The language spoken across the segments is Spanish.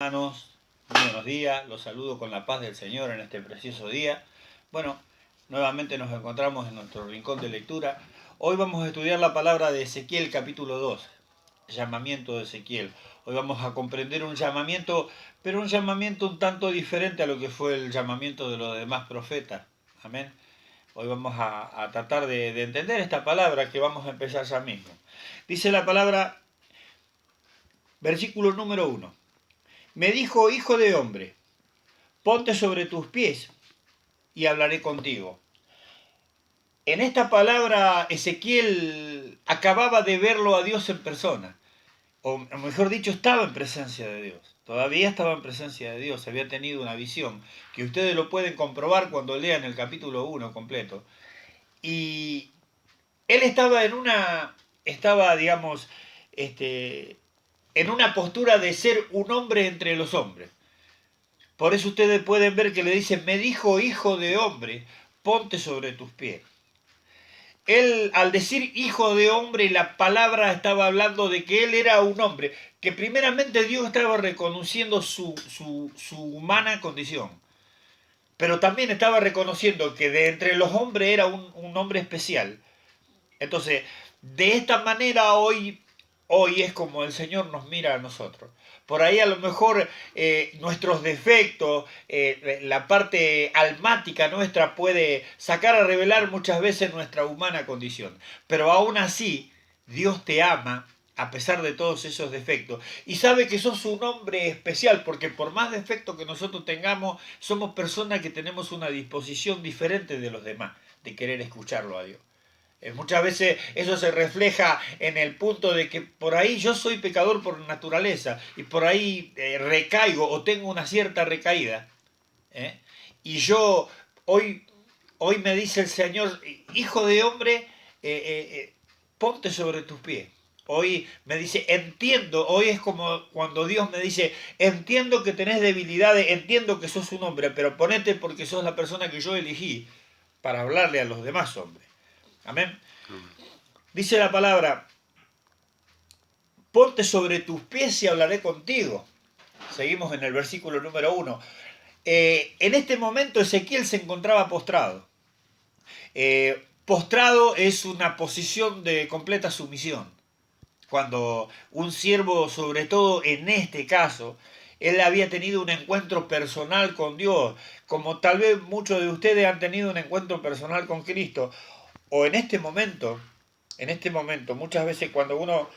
Hermanos, muy buenos días, los saludo con la paz del Señor en este precioso día. Bueno, nuevamente nos encontramos en nuestro rincón de lectura. Hoy vamos a estudiar la palabra de Ezequiel capítulo 2, llamamiento de Ezequiel. Hoy vamos a comprender un llamamiento, pero un llamamiento un tanto diferente a lo que fue el llamamiento de los demás profetas. Amén. Hoy vamos a tratar de entender esta palabra que vamos a empezar ya mismo. Dice la palabra, versículo número 1. Me dijo, hijo de hombre, ponte sobre tus pies y hablaré contigo. En esta palabra Ezequiel acababa de verlo a Dios en persona, o mejor dicho, estaba en presencia de Dios. Todavía estaba en presencia de Dios, había tenido una visión, que ustedes lo pueden comprobar cuando lean el capítulo 1 completo. Y él digamos, en una postura de ser un hombre entre los hombres. Por eso ustedes pueden ver que le dice, me dijo hijo de hombre, ponte sobre tus pies. Él, al decir hijo de hombre, la palabra estaba hablando de que él era un hombre, que primeramente Dios estaba reconociendo su humana condición, pero también estaba reconociendo que de entre los hombres era un hombre especial. Entonces, de esta manera hoy es como el Señor nos mira a nosotros. Por ahí a lo mejor nuestros defectos, la parte almática nuestra puede sacar a revelar muchas veces nuestra humana condición. Pero aún así, Dios te ama a pesar de todos esos defectos. Y sabe que sos un hombre especial, porque por más defectos que nosotros tengamos, somos personas que tenemos una disposición diferente de los demás, de querer escucharlo a Dios. Muchas veces eso se refleja en el punto de que por ahí yo soy pecador por naturaleza y por ahí recaigo o tengo una cierta recaída. ¿eh? Y yo hoy me dice el Señor, hijo de hombre, ponte sobre tus pies. Hoy me dice, entiendo, hoy es como cuando Dios me dice, entiendo que tenés debilidades, entiendo que sos un hombre, pero ponete porque sos la persona que yo elegí para hablarle a los demás hombres. Amén. Dice la palabra, ponte sobre tus pies y hablaré contigo. Seguimos en el versículo número 1. En este momento Ezequiel se encontraba postrado. Postrado es una posición de completa sumisión. Cuando un siervo, sobre todo en este caso, él había tenido un encuentro personal con Dios, como tal vez muchos de ustedes han tenido un encuentro personal con Cristo, o en este momento, muchas veces cuando uno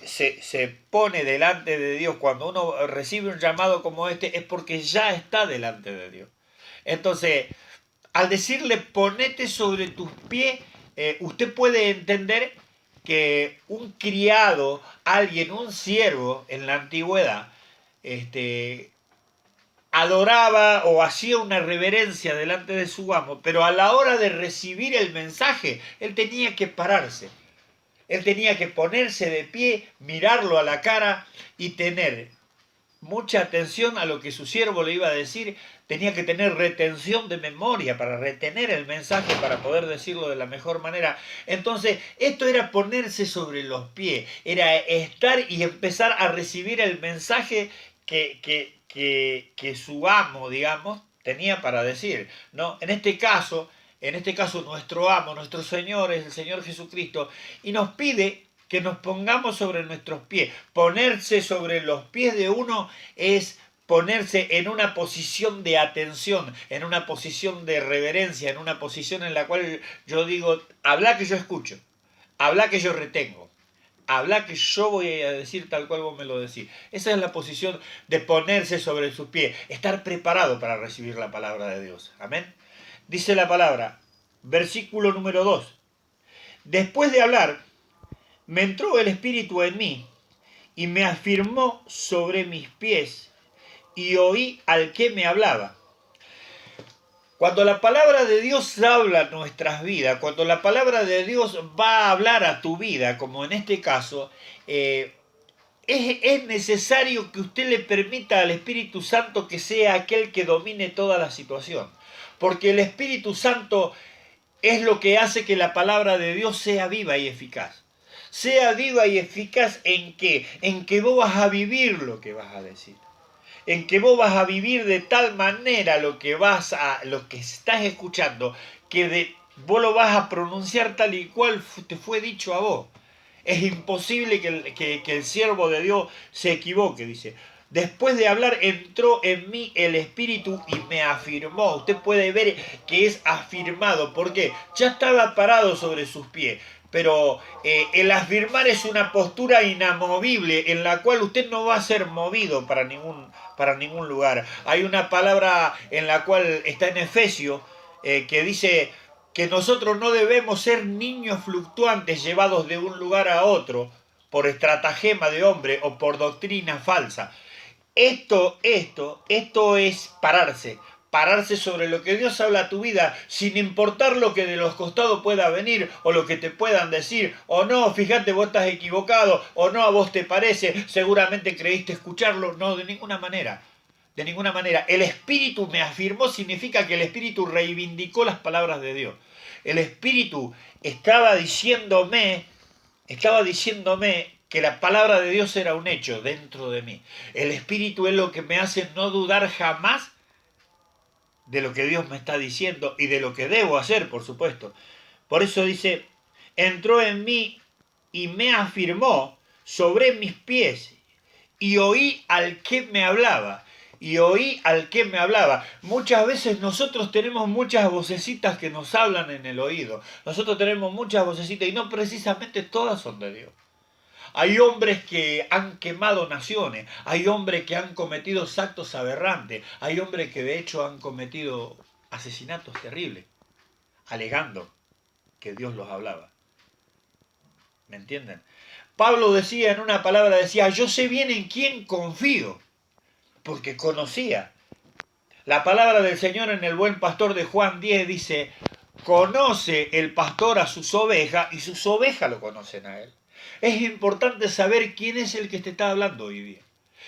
se pone delante de Dios, cuando uno recibe un llamado como este, es porque ya está delante de Dios. Entonces, al decirle ponete sobre tus pies, usted puede entender que un criado, alguien, un siervo en la antigüedad, adoraba o hacía una reverencia delante de su amo, pero a la hora de recibir el mensaje, él tenía que pararse. Él tenía que ponerse de pie, mirarlo a la cara y tener mucha atención a lo que su siervo le iba a decir. Tenía que tener retención de memoria para retener el mensaje, para poder decirlo de la mejor manera. Entonces, esto era ponerse sobre los pies, era estar y empezar a recibir el mensaje que su amo, digamos, tenía para decir, ¿no? En este caso nuestro amo, nuestro Señor es el Señor Jesucristo y nos pide que nos pongamos sobre nuestros pies. Ponerse sobre los pies de uno es ponerse en una posición de atención, en una posición de reverencia, en una posición en la cual yo digo, habla que yo escucho, habla que yo retengo, habla que yo voy a decir tal cual vos me lo decís. Esa es la posición de ponerse sobre sus pies, estar preparado para recibir la palabra de Dios. Amén. Dice la palabra, versículo número 2. Después de hablar, me entró el Espíritu en mí y me afirmó sobre mis pies y oí al que me hablaba. Cuando la palabra de Dios habla a nuestras vidas, cuando la palabra de Dios va a hablar a tu vida, como en este caso, es necesario que usted le permita al Espíritu Santo que sea aquel que domine toda la situación. Porque el Espíritu Santo es lo que hace que la palabra de Dios sea viva y eficaz. Sea viva y eficaz ¿en qué? En que vos vas a vivir lo que vas a decir. en que vos vas a vivir de tal manera lo que estás escuchando, vos lo vas a pronunciar tal y cual te fue dicho a vos. Es imposible que el siervo de Dios se equivoque, dice. Después de hablar, entró en mí el Espíritu y me afirmó. Usted puede ver que es afirmado. ¿Por qué? Ya estaba parado sobre sus pies. Pero el afirmar es una postura inamovible en la cual usted no va a ser movido para ningún lugar. Hay una palabra en la cual está en Efesios que dice que nosotros no debemos ser niños fluctuantes llevados de un lugar a otro por estratagema de hombre o por doctrina falsa. Esto es pararse sobre lo que Dios habla a tu vida, sin importar lo que de los costados pueda venir, o lo que te puedan decir, o no, fíjate, vos estás equivocado, o no, a vos te parece, seguramente creíste escucharlo, no, de ninguna manera. De ninguna manera. El Espíritu me afirmó significa que el Espíritu reivindicó las palabras de Dios. El Espíritu estaba diciéndome que la palabra de Dios era un hecho dentro de mí. El Espíritu es lo que me hace no dudar jamás de lo que Dios me está diciendo y de lo que debo hacer, por supuesto. Por eso dice, entró en mí y me afirmó sobre mis pies y oí al que me hablaba. Y oí al que me hablaba. Muchas veces nosotros tenemos muchas vocecitas que nos hablan en el oído. Nosotros tenemos muchas vocecitas y no precisamente todas son de Dios. Hay hombres que han quemado naciones, hay hombres que han cometido actos aberrantes, hay hombres que de hecho han cometido asesinatos terribles, alegando que Dios los hablaba. ¿Me entienden? Pablo decía en una palabra, decía, yo sé bien en quién confío, porque conocía. La palabra del Señor en el buen pastor de Juan 10 dice, conoce el pastor a sus ovejas y sus ovejas lo conocen a él. Es importante saber quién es el que te está hablando hoy día.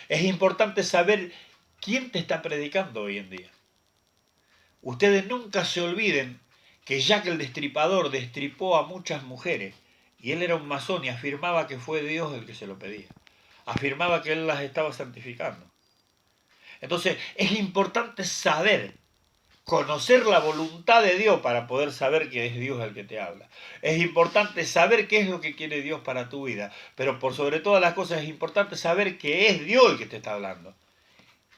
Es importante saber quién te está predicando hoy en día. Ustedes nunca se olviden que Jack el Destripador destripó a muchas mujeres y él era un masón y afirmaba que fue Dios el que se lo pedía. Afirmaba que él las estaba santificando. Entonces es importante saber, conocer la voluntad de Dios para poder saber que es Dios el que te habla. Es importante saber qué es lo que quiere Dios para tu vida, pero por sobre todas las cosas es importante saber que es Dios el que te está hablando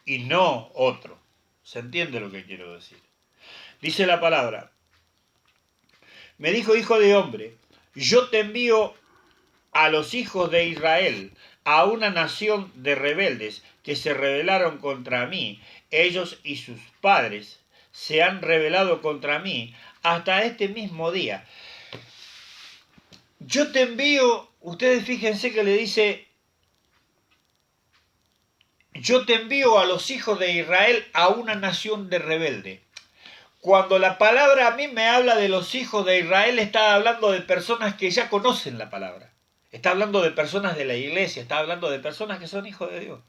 y no otro. ¿Se entiende lo que quiero decir? Dice la palabra, me dijo, hijo de hombre, yo te envío a los hijos de Israel, a una nación de rebeldes que se rebelaron contra mí. Ellos y sus padres se han rebelado contra mí hasta este mismo día. Yo te envío, ustedes fíjense que le dice, yo te envío a los hijos de Israel a una nación de rebelde. Cuando la palabra a mí me habla de los hijos de Israel, está hablando de personas que ya conocen la palabra. Está hablando de personas de la iglesia, está hablando de personas que son hijos de Dios,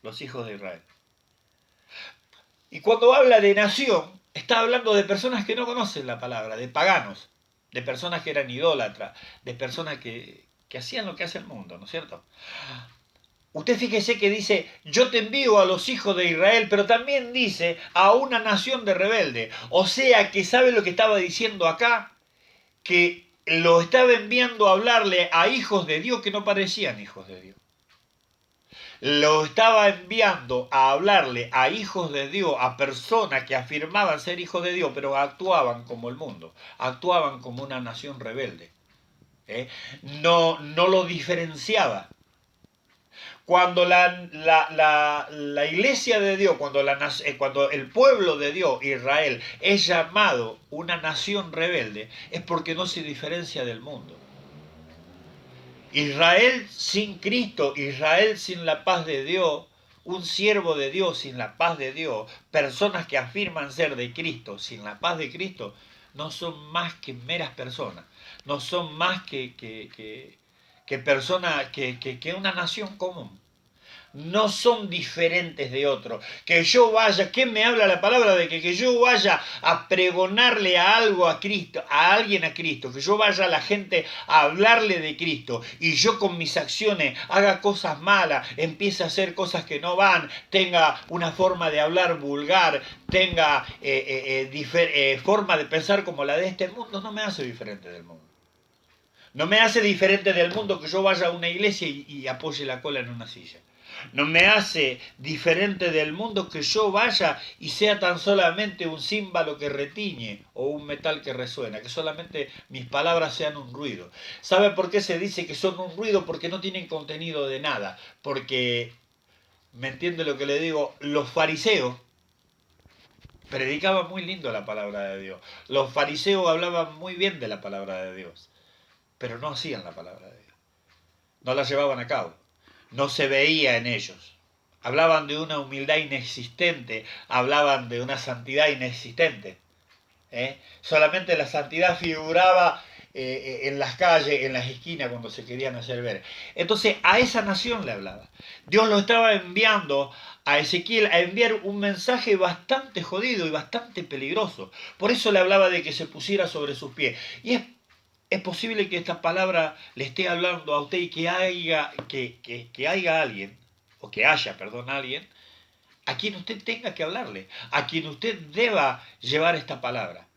los hijos de Israel. Y cuando habla de nación, está hablando de personas que no conocen la palabra, de paganos, de personas que eran idólatras, de personas que hacían lo que hace el mundo, ¿no es cierto? Usted fíjese que dice, yo te envío a los hijos de Israel, pero también dice a una nación de rebelde. O sea que sabe lo que estaba diciendo acá, que lo estaba enviando a hablarle a hijos de Dios que no parecían hijos de Dios. Lo estaba enviando a hablarle a hijos de Dios, a personas que afirmaban ser hijos de Dios, pero actuaban como el mundo, actuaban como una nación rebelde. No lo diferenciaba. Cuando la iglesia de Dios, cuando el pueblo de Dios, Israel, es llamado una nación rebelde, es porque no se diferencia del mundo. Israel sin Cristo, Israel sin la paz de Dios, un siervo de Dios sin la paz de Dios, personas que afirman ser de Cristo sin la paz de Cristo, no son más que meras personas, no son más que personas, que una nación común. no son diferentes de otros. Que yo vaya, ¿qué me habla la palabra de que yo vaya a pregonarle a algo a Cristo, a alguien a Cristo, que yo vaya a la gente a hablarle de Cristo y yo con mis acciones haga cosas malas, empiece a hacer cosas que no van, tenga una forma de hablar vulgar, tenga forma de pensar como la de este mundo, no me hace diferente del mundo. No me hace diferente del mundo que yo vaya a una iglesia y apoye la cola en una silla. No me hace diferente del mundo que yo vaya y sea tan solamente un címbalo que retiñe o un metal que resuena, que solamente mis palabras sean un ruido. ¿Sabe por qué se dice que son un ruido? Porque no tienen contenido de nada. Porque, ¿me entiende lo que le digo? Los fariseos predicaban muy lindo la palabra de Dios. Los fariseos hablaban muy bien de la palabra de Dios, pero no hacían la palabra de Dios. No la llevaban a cabo. No se veía en ellos. Hablaban de una humildad inexistente, hablaban de una santidad inexistente. Solamente la santidad figuraba en las calles, en las esquinas, cuando se querían hacer ver. Entonces a esa nación le hablaba. Dios lo estaba enviando a Ezequiel a enviar un mensaje bastante jodido y bastante peligroso. Por eso le hablaba de que se pusiera sobre sus pies. Y es posible que esta palabra le esté hablando a usted y que haya alguien, o que haya, perdón, alguien, a quien usted tenga que hablarle, a quien usted deba llevar esta palabra.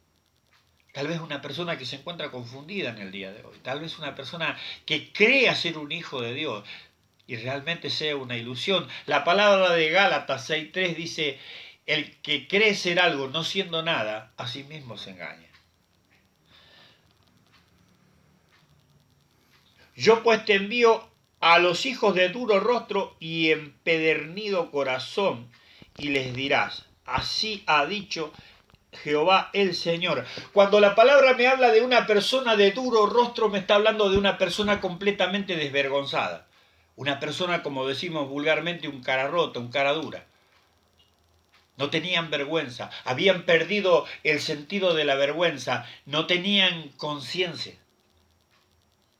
Tal vez una persona que se encuentra confundida en el día de hoy, tal vez una persona que crea ser un hijo de Dios y realmente sea una ilusión. La palabra de Gálatas 6:3 dice, el que cree ser algo no siendo nada, a sí mismo se engaña. Yo pues te envío a los hijos de duro rostro y empedernido corazón, y les dirás, así ha dicho Jehová el Señor. Cuando la palabra me habla de una persona de duro rostro, me está hablando de una persona completamente desvergonzada. Una persona, como decimos vulgarmente, un cara rota, un cara dura. No tenían vergüenza, habían perdido el sentido de la vergüenza, no tenían conciencia.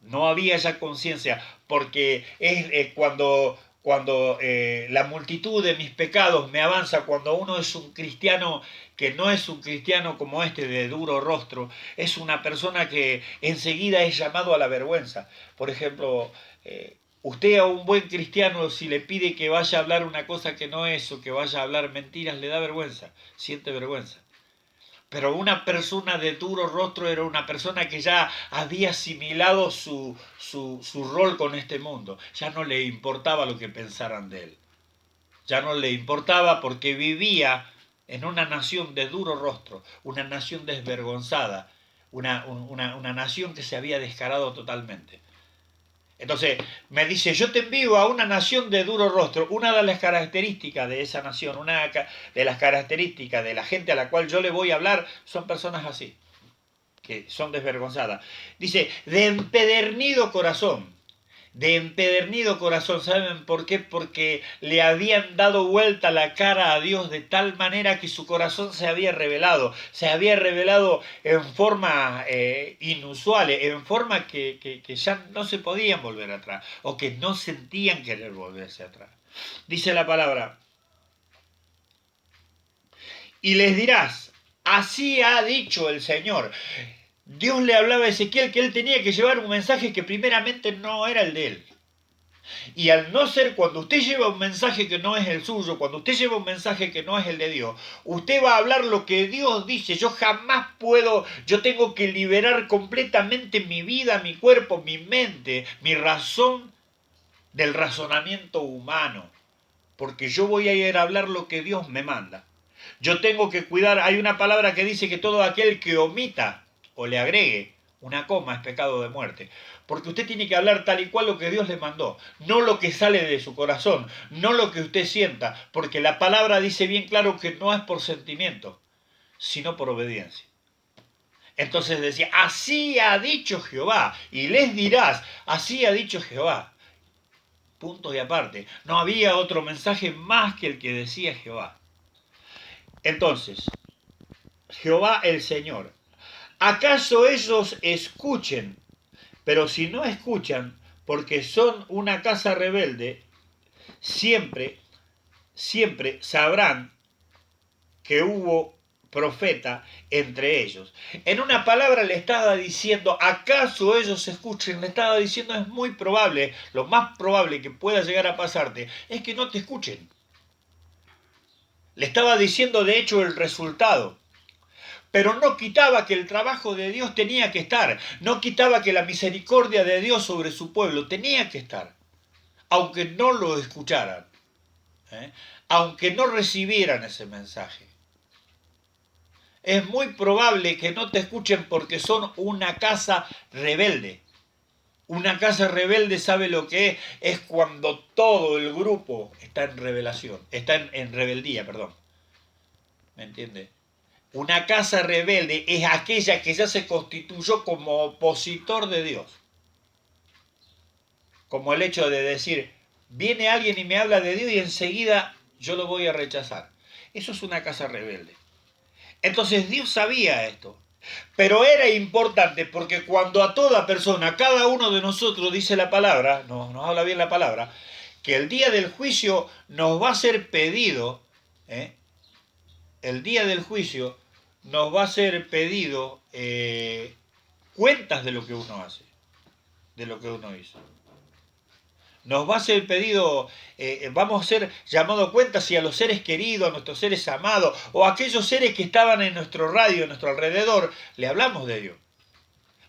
No había esa conciencia, porque es cuando la multitud de mis pecados me avanza, cuando uno es un cristiano que no es un cristiano como este de duro rostro, es una persona que enseguida es llamado a la vergüenza. Por ejemplo, usted a un buen cristiano, si le pide que vaya a hablar una cosa que no es o que vaya a hablar mentiras, le da vergüenza, siente vergüenza. Pero una persona de duro rostro era una persona que ya había asimilado su rol con este mundo. Ya no le importaba lo que pensaran de él. Ya no le importaba porque vivía en una nación de duro rostro, una nación desvergonzada, una nación que se había descarado totalmente. Entonces me dice, yo te envío a una nación de duro rostro. Una de las características de esa nación, una de las características de la gente a la cual yo le voy a hablar, son personas así, que son desvergonzadas. Dice, de empedernido corazón. De empedernido corazón. ¿Saben por qué? Porque le habían dado vuelta la cara a Dios de tal manera que su corazón se había revelado en forma inusual, en forma que ya no se podían volver atrás, o que no sentían querer volverse atrás. Dice la palabra, y les dirás, así ha dicho el Señor. Dios le hablaba a Ezequiel que él tenía que llevar un mensaje que primeramente no era el de él. Y al no ser, cuando usted lleva un mensaje que no es el suyo, cuando usted lleva un mensaje que no es el de Dios, usted va a hablar lo que Dios dice. Yo jamás puedo, yo tengo que liberar completamente mi vida, mi cuerpo, mi mente, mi razón del razonamiento humano. Porque yo voy a ir a hablar lo que Dios me manda. Yo tengo que cuidar, hay una palabra que dice que todo aquel que omita o le agregue una coma es pecado de muerte. Porque usted tiene que hablar tal y cual lo que Dios le mandó, no lo que sale de su corazón, no lo que usted sienta, porque la palabra dice bien claro que no es por sentimiento, sino por obediencia. Entonces decía, así ha dicho Jehová, y les dirás, así ha dicho Jehová. Punto y aparte, no había otro mensaje más que el que decía Jehová. Entonces, Jehová el Señor, ¿acaso ellos escuchen? Pero si no escuchan, porque son una casa rebelde, siempre, siempre sabrán que hubo profeta entre ellos. En una palabra le estaba diciendo, ¿acaso ellos escuchen? Le estaba diciendo, es muy probable, lo más probable que pueda llegar a pasarte, es que no te escuchen. Le estaba diciendo de hecho el resultado. Pero no quitaba que el trabajo de Dios tenía que estar, no quitaba que la misericordia de Dios sobre su pueblo tenía que estar, aunque no lo escucharan, aunque no recibieran ese mensaje. Es muy probable que no te escuchen porque son una casa rebelde. Una casa rebelde sabe lo que es cuando todo el grupo está en rebelación, está en rebeldía, perdón. ¿Me entiende? Una casa rebelde es aquella que ya se constituyó como opositor de Dios. Como el hecho de decir, viene alguien y me habla de Dios y enseguida yo lo voy a rechazar. Eso es una casa rebelde. Entonces Dios sabía esto. Pero era importante porque cuando a toda persona, cada uno de nosotros dice la palabra, nos habla bien la palabra, que el día del juicio nos va a ser pedido, el día del juicio nos va a ser pedido cuentas de lo que uno hace, de lo que uno hizo. Nos va a ser pedido, vamos a ser llamados a cuentas si a los seres queridos, a nuestros seres amados, o a aquellos seres que estaban en nuestro radio, en nuestro alrededor, le hablamos de Dios.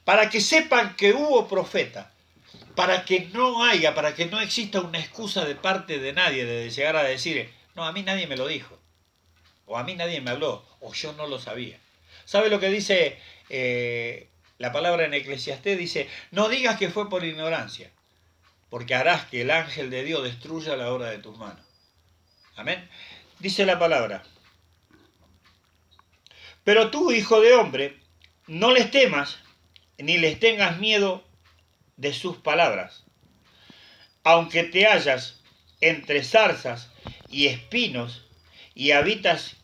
Para que sepan que hubo profeta, para que no exista una excusa de parte de nadie de llegar a decir, no, a mí nadie me lo dijo, o a mí nadie me habló, o yo no lo sabía. ¿Sabe lo que dice la palabra en Eclesiastés? Dice, no digas que fue por ignorancia, porque harás que el ángel de Dios destruya la obra de tus manos. Amén. Dice la palabra, pero tú, hijo de hombre, no les temas, ni les tengas miedo de sus palabras. Aunque te hallas entre zarzas y espinos y habitas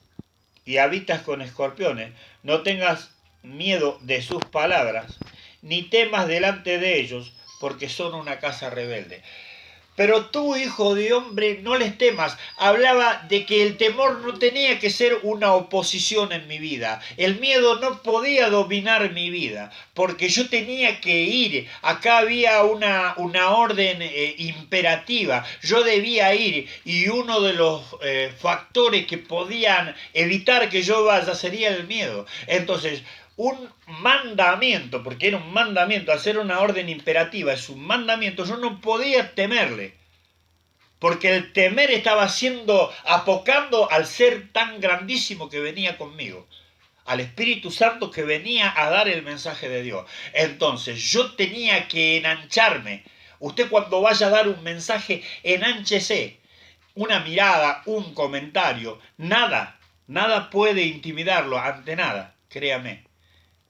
con escorpiones, no tengas miedo de sus palabras, ni temas delante de ellos, porque son una casa rebelde. Pero tú, hijo de hombre, no les temas. Hablaba de que el temor no tenía que ser una oposición en mi vida. El miedo no podía dominar mi vida, porque yo tenía que ir. Acá había una orden imperativa. Yo debía ir y uno de los factores que podían evitar que yo vaya sería el miedo. Entonces, un mandamiento, porque era un mandamiento, al ser una orden imperativa, es un mandamiento, yo no podía temerle, porque el temer estaba siendo apocando al ser tan grandísimo que venía conmigo, al Espíritu Santo que venía a dar el mensaje de Dios. Entonces yo tenía que enancharme. Usted cuando vaya a dar un mensaje, enánchese. Una mirada, un comentario, nada puede intimidarlo ante nada, créame.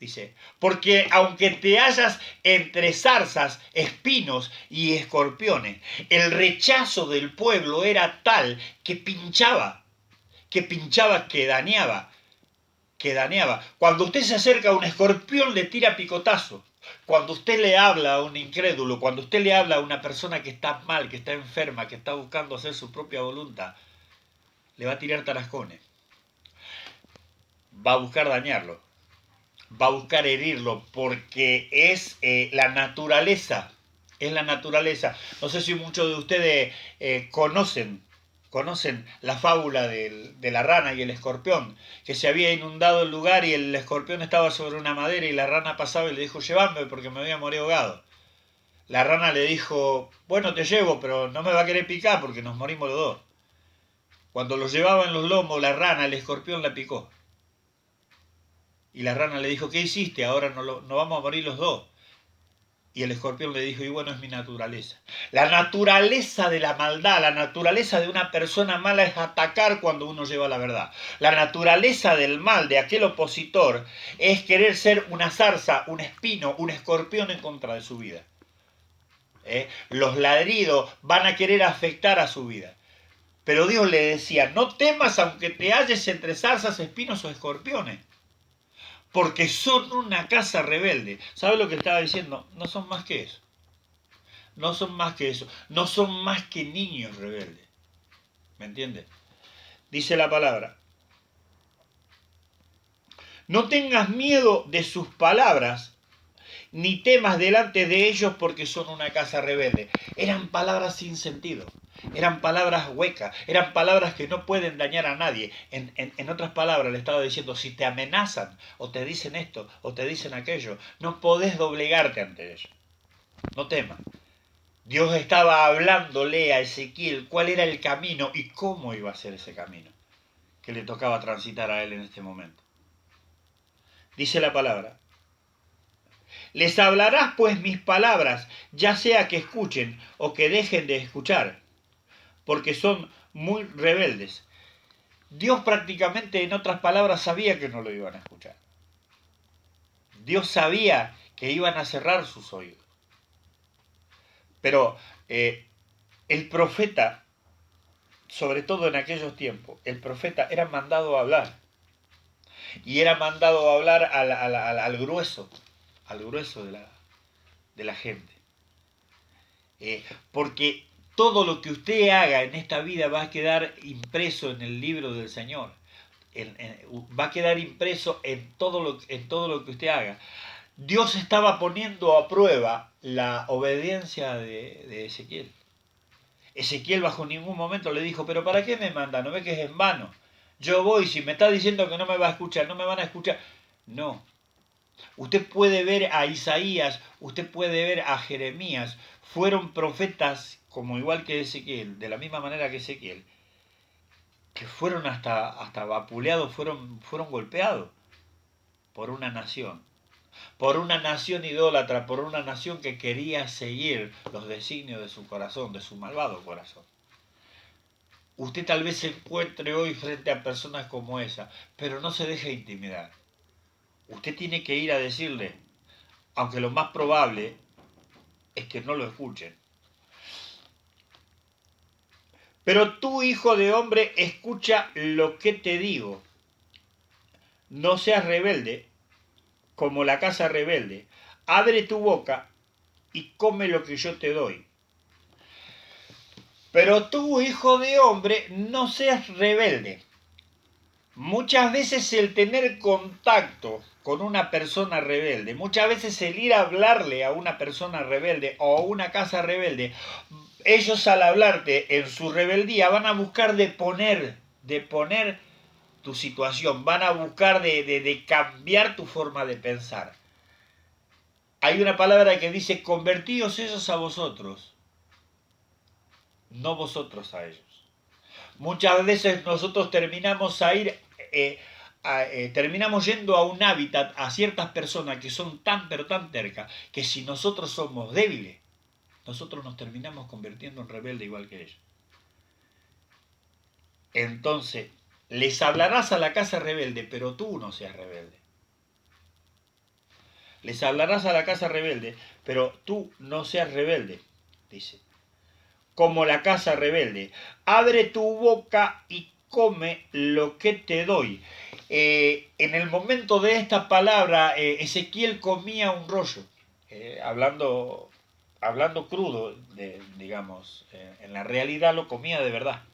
Dice, porque aunque te hallas entre zarzas, espinos y escorpiones, el rechazo del pueblo era tal que pinchaba, que dañaba, que dañaba. Cuando usted se acerca a un escorpión le tira picotazo. Cuando usted le habla a un incrédulo, cuando usted le habla a una persona que está mal, que está enferma, que está buscando hacer su propia voluntad, le va a tirar tarascones. Va a buscar dañarlo. Va a buscar herirlo porque es la naturaleza. Es la naturaleza. No sé si muchos de ustedes conocen la fábula de la rana y el escorpión, que se había inundado el lugar y el escorpión estaba sobre una madera y la rana pasaba y le dijo, llévame porque me voy a morir ahogado. La rana le dijo, bueno, te llevo, pero no me va a querer picar porque nos morimos los dos. Cuando lo llevaba en los lomos la rana, el escorpión la picó. Y la rana le dijo, ¿qué hiciste? Ahora no vamos a morir los dos. Y el escorpión le dijo, y bueno, es mi naturaleza. La naturaleza de la maldad, la naturaleza de una persona mala es atacar cuando uno lleva la verdad. La naturaleza del mal de aquel opositor es querer ser una zarza, un espino, un escorpión en contra de su vida. Los ladridos van a querer afectar a su vida. Pero Dios le decía, no temas aunque te halles entre zarzas, espinos o escorpiones. Porque son una casa rebelde. ¿Sabe lo que estaba diciendo? No son más que eso. No son más que eso. No son más que niños rebeldes. ¿Me entiendes? Dice la palabra. No tengas miedo de sus palabras, ni temas delante de ellos porque son una casa rebelde. Eran palabras sin sentido. Eran palabras huecas, eran palabras que no pueden dañar a nadie. En otras palabras, le estaba diciendo, si te amenazan, o te dicen esto, o te dicen aquello, no podés doblegarte ante ellos. No temas. Dios estaba hablándole a Ezequiel cuál era el camino y cómo iba a ser ese camino que le tocaba transitar a él en este momento. Dice la palabra. Les hablarás pues mis palabras, ya sea que escuchen o que dejen de escuchar, porque son muy rebeldes. Dios prácticamente, en otras palabras, sabía que no lo iban a escuchar. Dios sabía que iban a cerrar sus oídos. Pero el profeta, sobre todo en aquellos tiempos, el profeta era mandado a hablar. Y era mandado a hablar al grueso de la gente. Porque todo lo que usted haga en esta vida va a quedar impreso en el libro del Señor. Va a quedar impreso en todo lo que usted haga. Dios estaba poniendo a prueba la obediencia de Ezequiel. Ezequiel bajo ningún momento le dijo, pero ¿para qué me manda? ¿No ve que es en vano? Yo voy, si me está diciendo que no me va a escuchar, no me van a escuchar. No. Usted puede ver a Isaías, usted puede ver a Jeremías. Fueron profetas, como igual que Ezequiel, de la misma manera que Ezequiel, que fueron hasta vapuleados, fueron golpeados por una nación idólatra, por una nación que quería seguir los designios de su corazón, de su malvado corazón. Usted tal vez se encuentre hoy frente a personas como esa, pero no se deje intimidar. Usted tiene que ir a decirle, aunque lo más probable es que no lo escuchen. Pero tú, hijo de hombre, escucha lo que te digo. No seas rebelde como la casa rebelde. Abre tu boca y come lo que yo te doy. Pero tú, hijo de hombre, no seas rebelde. Muchas veces el tener contacto con una persona rebelde, muchas veces el ir a hablarle a una persona rebelde o a una casa rebelde, ellos al hablarte en su rebeldía van a buscar de poner tu situación, van a buscar de cambiar tu forma de pensar. Hay una palabra que dice, convertíos ellos a vosotros, no vosotros a ellos. Muchas veces nosotros terminamos terminamos yendo a un hábitat, a ciertas personas que son tan pero tan tercas, que si nosotros somos débiles, nosotros nos terminamos convirtiendo en rebelde igual que ellos. Entonces, les hablarás a la casa rebelde, pero tú no seas rebelde. Les hablarás a la casa rebelde, pero tú no seas rebelde, dice. Como la casa rebelde. Abre tu boca y come lo que te doy. En el momento de esta palabra, Ezequiel comía un rollo, hablando crudo, digamos, en la realidad lo comía de verdad.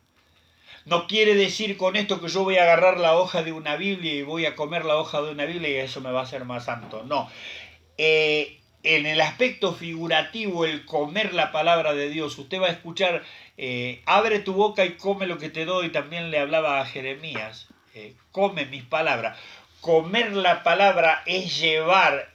No quiere decir con esto que yo voy a agarrar la hoja de una Biblia y voy a comer la hoja de una Biblia y eso me va a hacer más santo. No. En el aspecto figurativo, el comer la palabra de Dios, usted va a escuchar, abre tu boca y come lo que te doy, también le hablaba a Jeremías, come mis palabras. Comer la palabra es llevar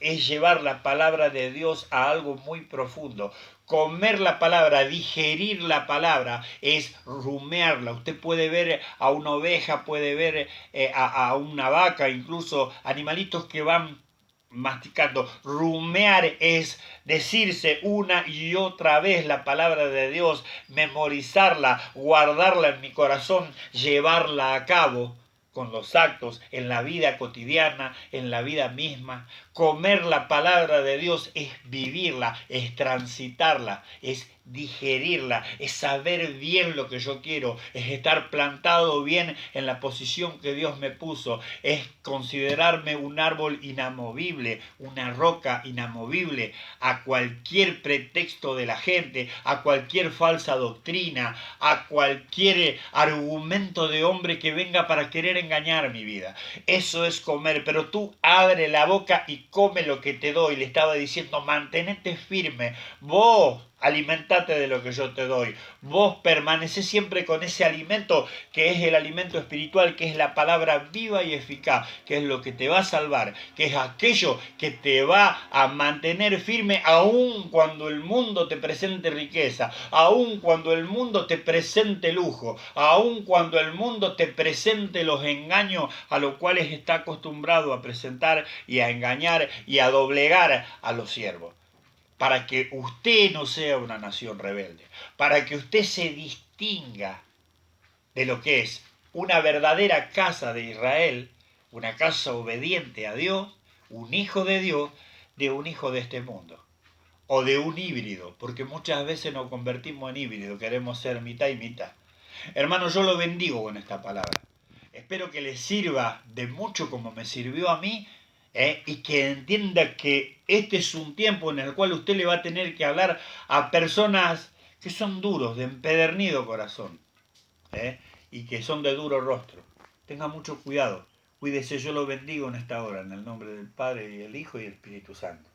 la palabra de Dios a algo muy profundo. Comer la palabra, digerir la palabra, es rumearla. Usted puede ver a una oveja, puede ver a una vaca, incluso animalitos que van masticando. Rumear es decirse una y otra vez la palabra de Dios, memorizarla, guardarla en mi corazón, llevarla a cabo con los actos, en la vida cotidiana, en la vida misma. Comer la palabra de Dios es vivirla, es transitarla, es digerirla, es saber bien lo que yo quiero, es estar plantado bien en la posición que Dios me puso, es considerarme un árbol inamovible, una roca inamovible a cualquier pretexto de la gente, a cualquier falsa doctrina, a cualquier argumento de hombre que venga para querer engañar mi vida. Eso es comer, pero tú abre la boca y come lo que te doy. Le estaba diciendo, mantenete firme, vos alimentate de lo que yo te doy. Vos permanecés siempre con ese alimento que es el alimento espiritual, que es la palabra viva y eficaz, que es lo que te va a salvar, que es aquello que te va a mantener firme aun cuando el mundo te presente riqueza, aun cuando el mundo te presente lujo, aun cuando el mundo te presente los engaños a los cuales está acostumbrado a presentar y a engañar y a doblegar a los siervos, para que usted no sea una nación rebelde, para que usted se distinga de lo que es una verdadera casa de Israel, una casa obediente a Dios, un hijo de Dios, de un hijo de este mundo, o de un híbrido, porque muchas veces nos convertimos en híbrido, queremos ser mitad y mitad. Hermano, yo lo bendigo con esta palabra. Espero que le sirva de mucho como me sirvió a mí, y que entienda que este es un tiempo en el cual usted le va a tener que hablar a personas que son duros, de empedernido corazón, ¿eh? Y que son de duro rostro. Tenga mucho cuidado. Cuídese, yo lo bendigo en esta hora, en el nombre del Padre, y el Hijo, y el Espíritu Santo.